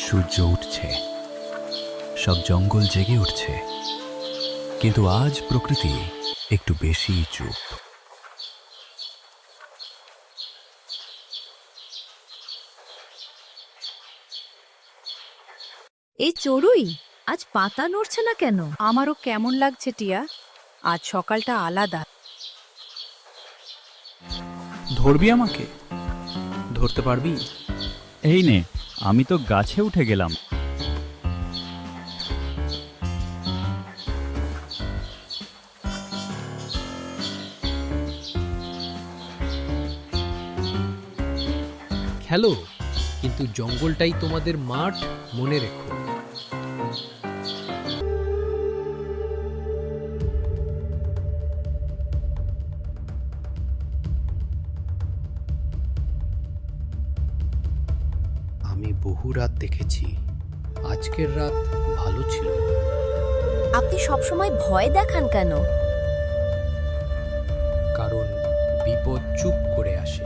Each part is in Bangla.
সূর্য উঠছে, সব জঙ্গল জেগে উঠছে, কিন্তু আজ প্রকৃতি একটু বেশি চুপ। এই চড়ুই আজ পাতা নড়ছে না কেন? আমারও কেমন লাগছে টিয়া, আজ সকালটা আলাদা। ধরবি আমাকে? ধরতে পারবি? এই নে, আমি তো গাছে উঠে গেলাম। খেলো, কিন্তু জঙ্গলটাই তোমাদের মাঠ, মনে রেখো। আমি বহু রাত দেখেছি, আজকের রাত ভালো ছিল না। আপনি সবসময় ভয় দেখান কেন? কারণ বিপদ চুপ করে আসে।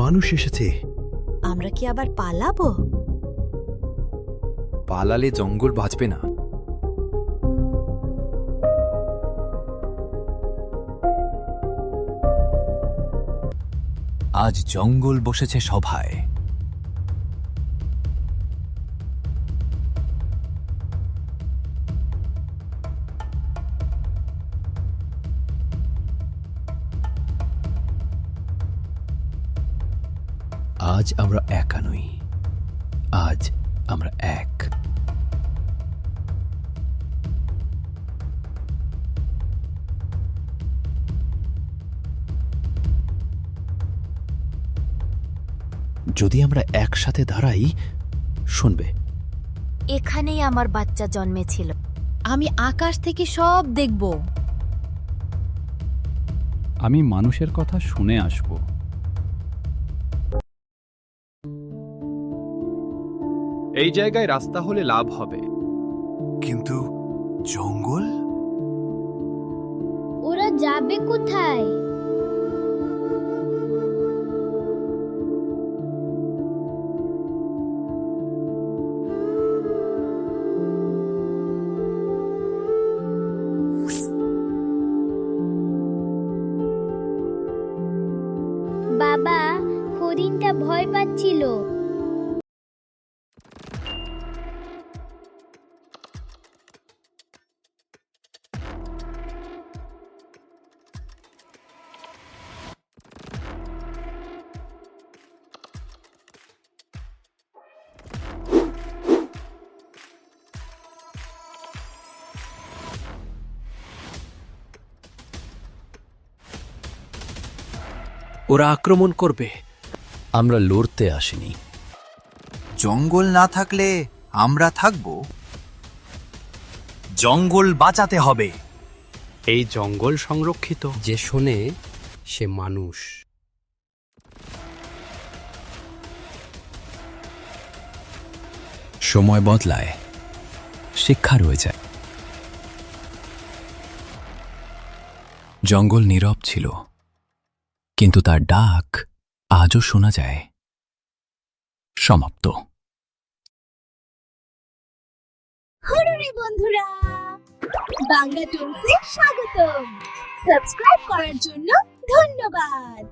মানুষ এসেছে। আমরা কি আবার পালাবো? পালালে জঙ্গল বাঁচবে না। আজ জঙ্গল বসেছে সভায়। আজ আমরা একা নই, আজ আমরা এক। যদি আমরা একসাথে দাঁড়াই, শুনবে। এখানেই আমার বাচ্চা জন্মেছিল। আমি আকাশ থেকে সব দেখব। আমি মানুষের কথা শুনে আসব। এই জায়গায় রাস্তা হলে লাভ হবে। কিন্তু জঙ্গল? ওরা যাবে কোথায়? বাবা, হরিণটা ভয় পাচ্ছিল। ওরা আক্রমণ করবে। আমরা লড়তে আসিনি। জঙ্গল না থাকলে আমরা থাকব। জঙ্গল বাঁচাতে হবে। এই জঙ্গল সংরক্ষিত। যে শোনে সে মানুষ। সময় বদলায়, শিক্ষা রয়ে যায়। জঙ্গল নীরব ছিল, কিন্তু তার ডাক আজও শোনা যায়। সমাপ্ত। হরুরি বন্ধুরা, বাংলা টোনসে স্বাগতম। সাবস্ক্রাইব করার জন্য ধন্যবাদ।